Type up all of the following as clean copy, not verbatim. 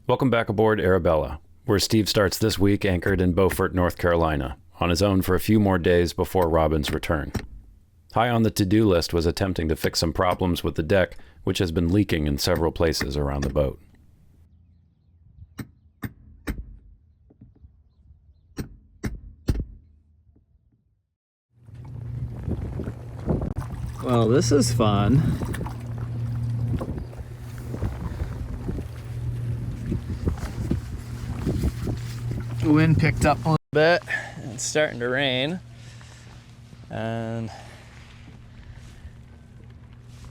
Welcome back aboard Arabella, where Steve starts this week anchored in Beaufort, North Carolina, on his own for a few more days before Robin's return. High on the to-do list was attempting to fix some problems with the deck, which has been leaking in several places around the boat. Well, this is fun. The wind picked up a little bit. It's starting to rain. And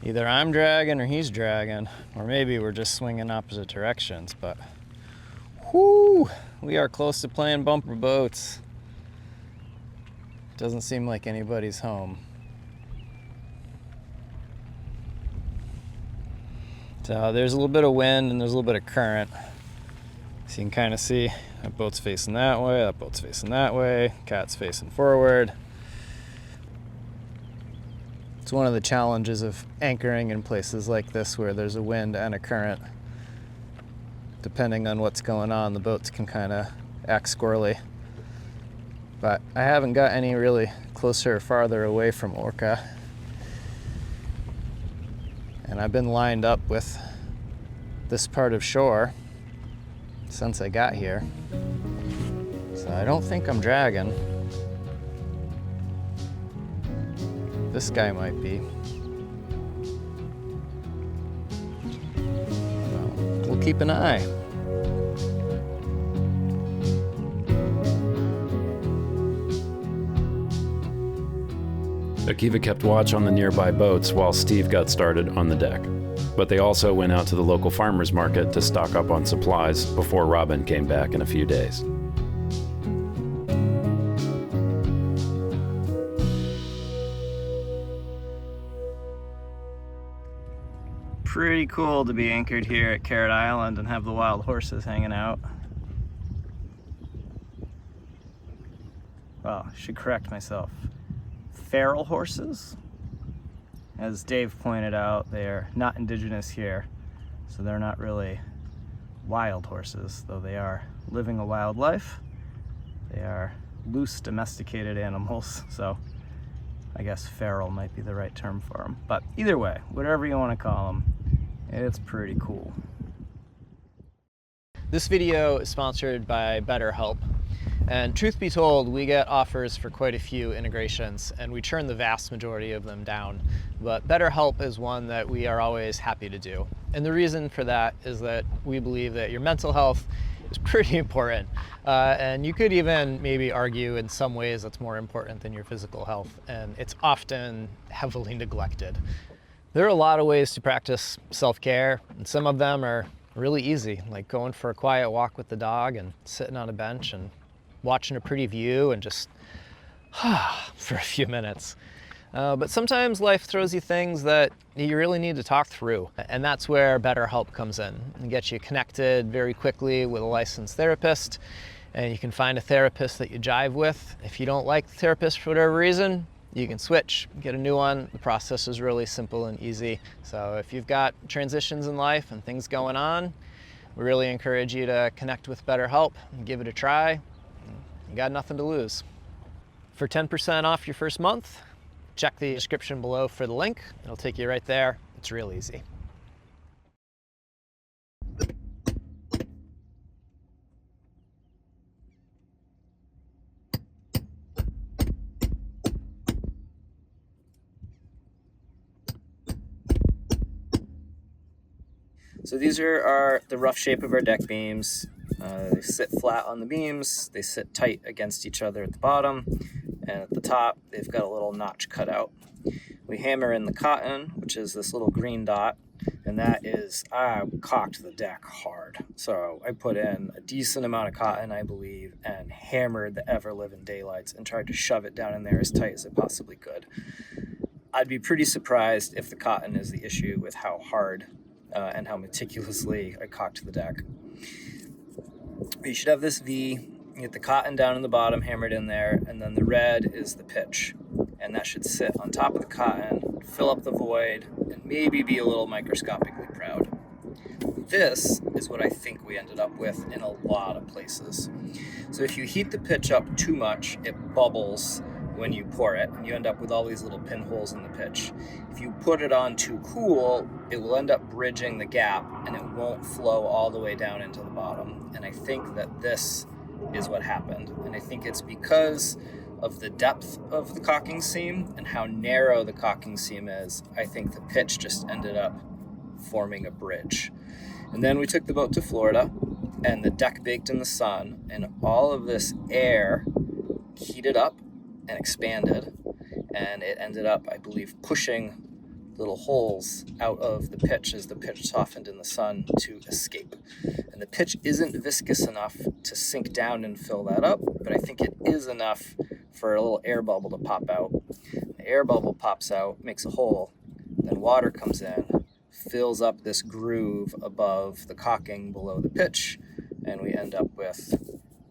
either I'm dragging or he's dragging, or maybe we're just swinging opposite directions, but whoo, we are close to playing bumper boats. Doesn't seem like anybody's home. So there's a little bit of wind and there's a little bit of current. So you can kind of see that boat's facing that way, that boat's facing that way, cat's facing forward. It's one of the challenges of anchoring in places like this where there's a wind and a current. Depending on what's going on, the boats can kind of act squirrely. But I haven't got any really closer or farther away from Orca. And I've been lined up with this part of shore since I got here. So I don't think I'm dragging. This guy might be. Well, we'll keep an eye. Akiva kept watch on the nearby boats while Steve got started on the deck. But they also went out to the local farmer's market to stock up on supplies before Robin came back in a few days. Pretty cool to be anchored here at Carrot Island and have the wild horses hanging out. Well, I should correct myself. Feral horses. As Dave pointed out, they are not indigenous here, so they're not really wild horses, though they are living a wild life. They are loose domesticated animals, so I guess feral might be the right term for them. But either way, whatever you want to call them, it's pretty cool. This video is sponsored by BetterHelp. And truth be told, we get offers for quite a few integrations and we turn the vast majority of them down. But BetterHelp is one that we are always happy to do. And the reason for that is that we believe that your mental health is pretty important. And you could even maybe argue in some ways that's more important than your physical health. And it's often heavily neglected. There are a lot of ways to practice self-care, and some of them are really easy, like going for a quiet walk with the dog and sitting on a bench and watching a pretty view and just for a few minutes. But sometimes life throws you things that you really need to talk through. And that's where BetterHelp comes in and gets you connected very quickly with a licensed therapist. And you can find a therapist that you jive with. If you don't like the therapist for whatever reason, you can switch, get a new one. The process is really simple and easy. So if you've got transitions in life and things going on, we really encourage you to connect with BetterHelp and give it a try. You got nothing to lose. For 10% off your first month, check the description below for the link. It'll take you right there. It's real easy. So these are the rough shape of our deck beams. They sit flat on the beams, they sit tight against each other at the bottom, and at the top they've got a little notch cut out. We hammer in the cotton, which is this little green dot, and that is, I caulked the deck hard. So I put in a decent amount of cotton, I believe, and hammered the ever-living daylights and tried to shove it down in there as tight as I possibly could. I'd be pretty surprised if the cotton is the issue with how hard and how meticulously I caulked the deck. You should have this V, you get the cotton down in the bottom hammered in there, and then the red is the pitch. And that should sit on top of the cotton, fill up the void, and maybe be a little microscopically proud. this is what I think we ended up with in a lot of places. So if you heat the pitch up too much, it bubbles when you pour it, and you end up with all these little pinholes in the pitch. If you put it on too cool, it will end up bridging the gap, and it won't flow all the way down into the bottom. And I think that this is what happened. And I think it's because of the depth of the caulking seam and how narrow the caulking seam is. I think the pitch just ended up forming a bridge. And then we took the boat to Florida, and the deck baked in the sun, and all of this air heated up and expanded, and it ended up, I believe, pushing little holes out of the pitch as the pitch softened in the sun to escape. And the pitch isn't viscous enough to sink down and fill that up, but I think it is enough for a little air bubble to pop out. The air bubble pops out, makes a hole, then water comes in, fills up this groove above the caulking below the pitch, and we end up with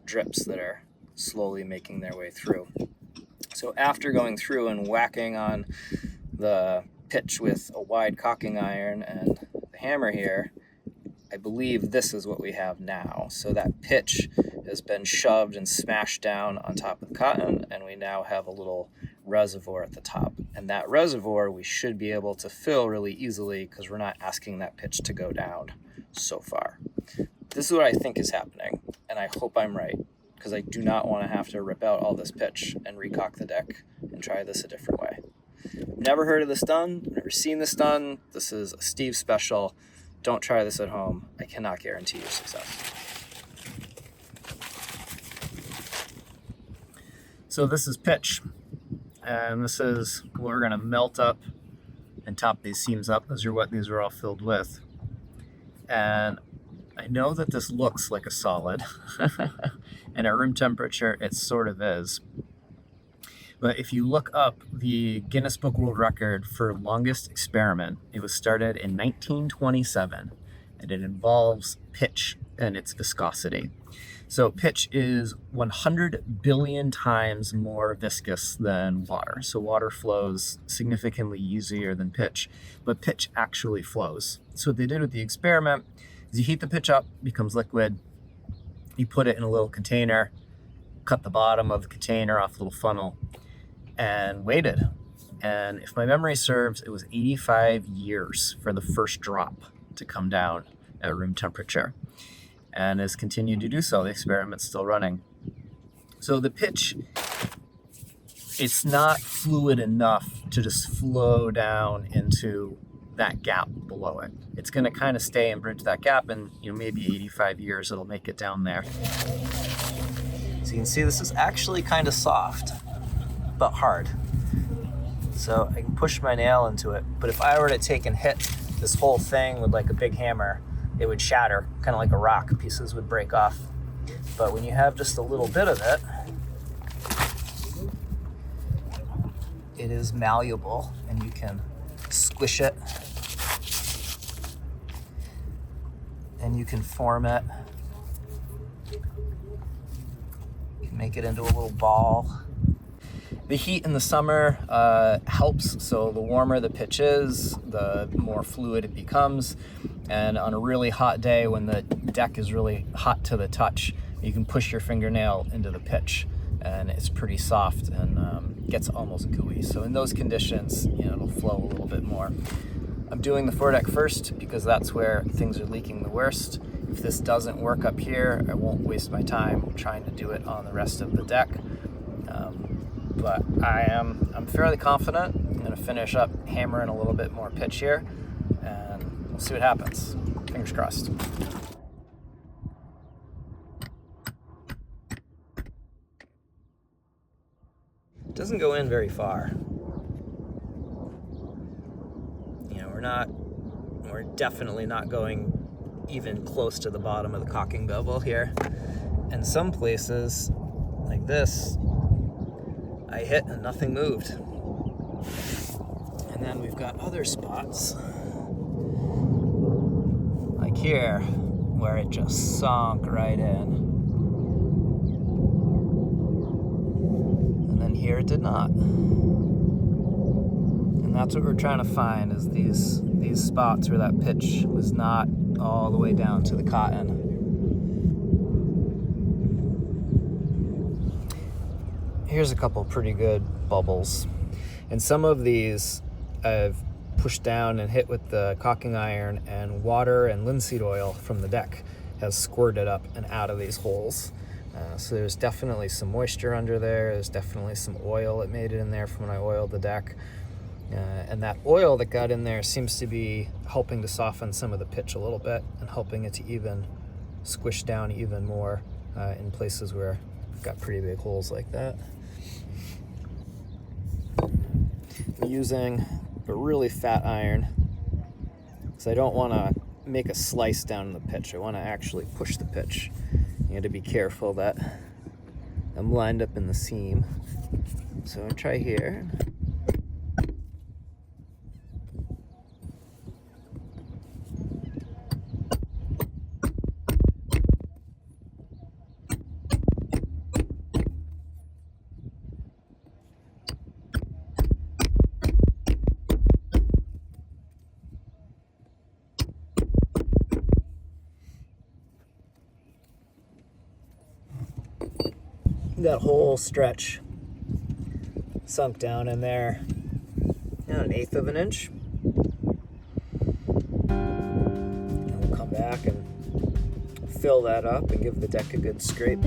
drips that are slowly making their way through. So after going through and whacking on the pitch with a wide caulking iron and the hammer here, I believe this is what we have now. So that pitch has been shoved and smashed down on top of the cotton, and we now have a little reservoir at the top. And that reservoir we should be able to fill really easily because we're not asking that pitch to go down so far. This is what I think is happening, and I hope I'm right, because I do not want to have to rip out all this pitch and recaulk the deck and try this a different way. Never heard of this done, never seen this done. This is a Steve special. Don't try this at home. I cannot guarantee you success. So this is pitch, and this is what we're going to melt up and top these seams up. Those are what these are all filled with. And I know that this looks like a solid, and at room temperature it sort of is. But if you look up the Guinness Book World Record for longest experiment, it was started in 1927, and it involves pitch and its viscosity. So pitch is 100 billion times more viscous than water. So water flows significantly easier than pitch, but pitch actually flows. So what they did with the experiment is you heat the pitch up, it becomes liquid, you put it in a little container, cut the bottom of the container off a little funnel, and waited. And if my memory serves, it was 85 years for the first drop to come down at room temperature, and has continued to do so. The experiment's still running. So the pitch, it's not fluid enough to just flow down into that gap below it. It's going to kind of stay and bridge that gap, and maybe 85 years it'll make it down there. So you can see this is actually kind of soft, but hard. So I can push my nail into it, but if I were to take and hit this whole thing with like a big hammer, it would shatter, kind of like a rock. Pieces would break off. But when you have just a little bit of it, it is malleable, and you can squish it, and you can form it. You can make it into a little ball. The heat in the summer helps, so the warmer the pitch is, the more fluid it becomes. And on a really hot day when the deck is really hot to the touch, you can push your fingernail into the pitch, and it's pretty soft and gets almost gooey. So in those conditions, it'll flow a little bit more. I'm doing the foredeck first because that's where things are leaking the worst. If this doesn't work up here, I won't waste my time trying to do it on the rest of the deck. But I'm fairly confident. I'm going to finish up hammering a little bit more pitch here, and we'll see what happens. Fingers crossed. It doesn't go in very far. We're definitely not going even close to the bottom of the caulking bevel here. And some places, like this, I hit and nothing moved. And then we've got other spots, like here, where it just sunk right in. And then here it did not. And that's what we're trying to find, is these spots where that pitch was not all the way down to the cotton. Here's a couple pretty good bubbles. And some of these I've pushed down and hit with the caulking iron, and water and linseed oil from the deck has squirted up and out of these holes. So there's definitely some moisture under there. There's definitely some oil that made it in there from when I oiled the deck. And that oil that got in there seems to be helping to soften some of the pitch a little bit and helping it to even squish down even more in places where I've got pretty big holes like that. I'm using a really fat iron because I don't want to make a slice down in the pitch. I want to actually push the pitch. You got to be careful that I'm lined up in the seam. So I'll try here. That whole stretch sunk down in there, an 1/8 of an inch. And we'll come back and fill that up and give the deck a good scrape.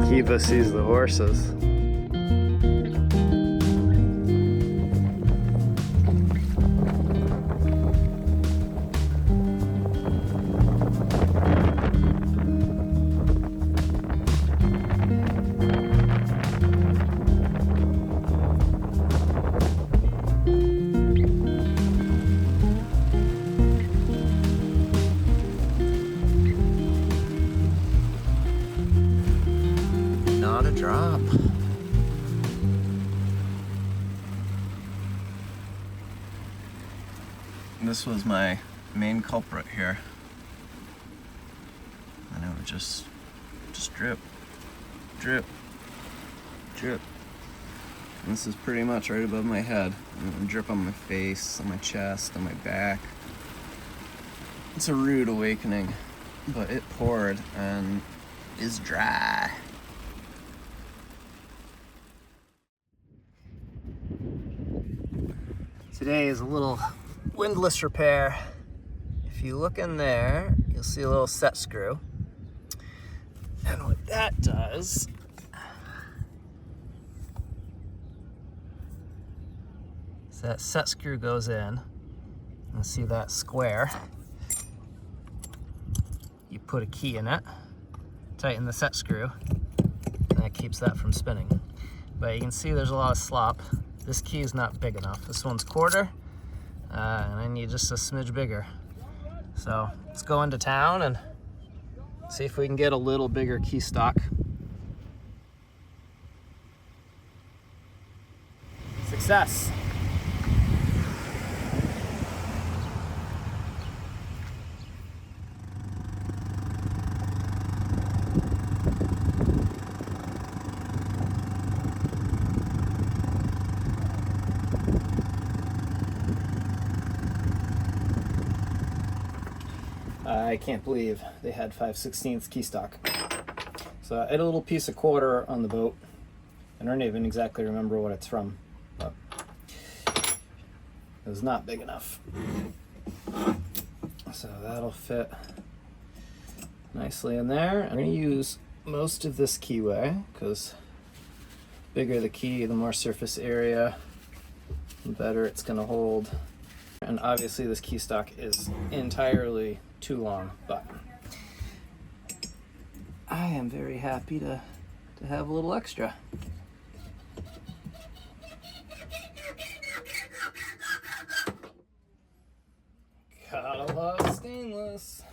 Kiva sees the horses. Not a drop. This was my main culprit here. And it would just drip, drip, drip. And this is pretty much right above my head. And it would drip on my face, on my chest, on my back. It's a rude awakening, but it poured and is dry. Today is a little windlass repair. If you look in there, you'll see a little set screw. And what that does, is that set screw goes in, and see that square. You put a key in it, tighten the set screw, and that keeps that from spinning. But you can see there's a lot of slop. This key is not big enough. This one's 1/4, and I need just a smidge bigger. So let's go into town and see if we can get a little bigger key stock. Success. I can't believe they had 5/16 key stock. So I had a little piece of 1/4 on the boat. I don't even exactly remember what it's from, but it was not big enough. So that'll fit nicely in there. I'm going to use most of this keyway because the bigger the key, the more surface area, the better it's going to hold. And obviously this key stock is entirely too long, but I am very happy to have a little extra. Gotta love stainless.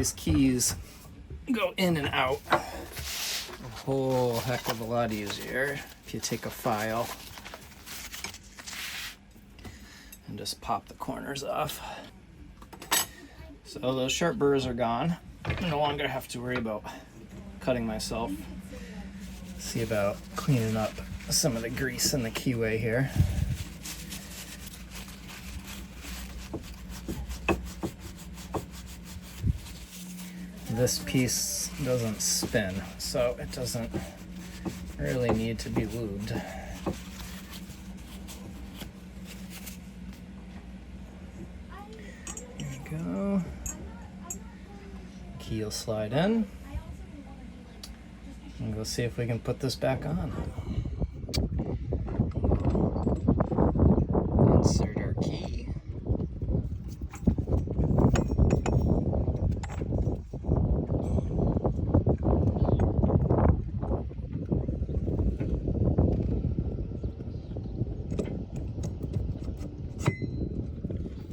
these keys go in and out a whole heck of a lot easier if you take a file and just pop the corners off. So those sharp burrs are gone. I no longer have to worry about cutting myself. See about cleaning up some of the grease in the keyway here. This piece doesn't spin, so it doesn't really need to be lubed. There we go. Key will slide in. And go see if we can put this back on. Insert our key.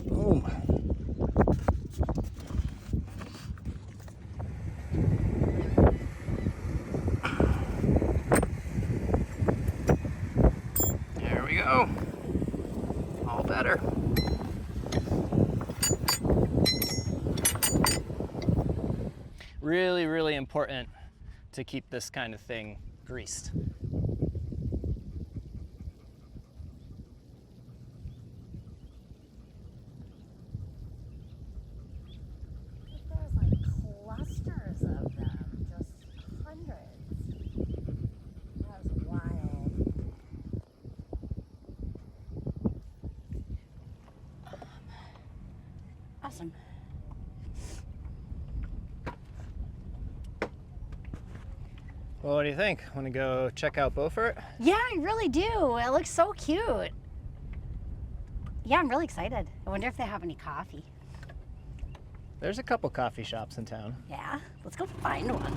Boom. There we go. All better. Really, really important to keep this kind of thing greased. There's like clusters of them, just hundreds. That's wild. Awesome. Well, what do you think? Want to go check out Beaufort? Yeah, I really do. It looks so cute. Yeah, I'm really excited. I wonder if they have any coffee. There's a couple coffee shops in town. Yeah, let's go find one.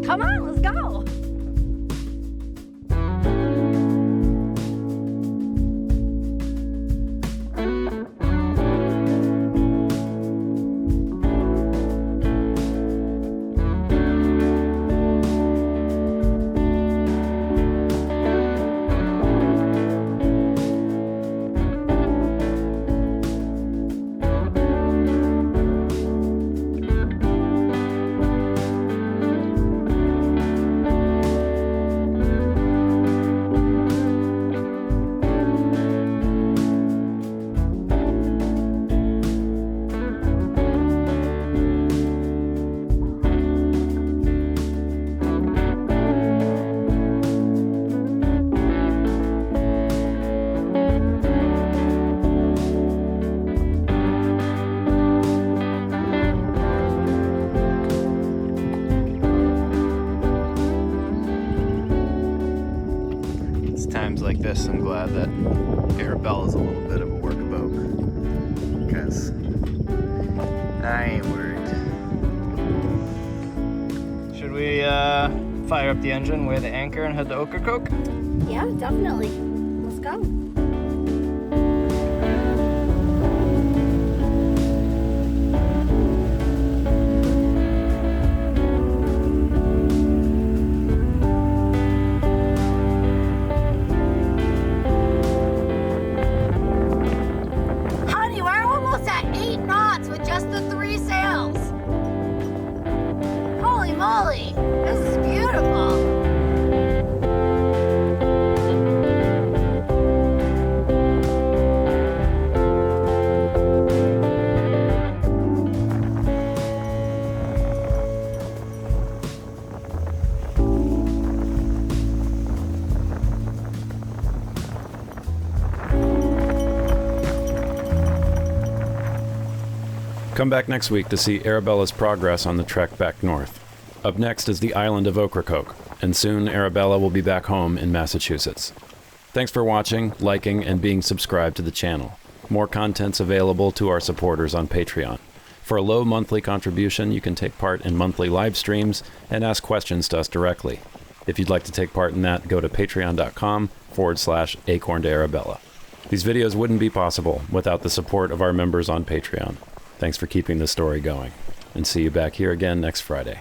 Come on, let's go. It's times like this I'm glad that Arabella's a little bit of a workabout, because I ain't worried. Should we fire up the engine, weigh the anchor, and head to Ocracoke? Yeah, definitely. Let's go. Honey, we're almost at 8 knots with just the 3 sails. Holy moly, this is beautiful. Come back next week to see Arabella's progress on the trek back north. Up next is the island of Ocracoke, and soon Arabella will be back home in Massachusetts. Thanks for watching, liking, and being subscribed to the channel. More content's available to our supporters on Patreon. For a low monthly contribution, you can take part in monthly live streams and ask questions to us directly. If you'd like to take part in that, go to patreon.com/Acorn to Arabella. These videos wouldn't be possible without the support of our members on Patreon. Thanks for keeping this story going, and see you back here again next Friday.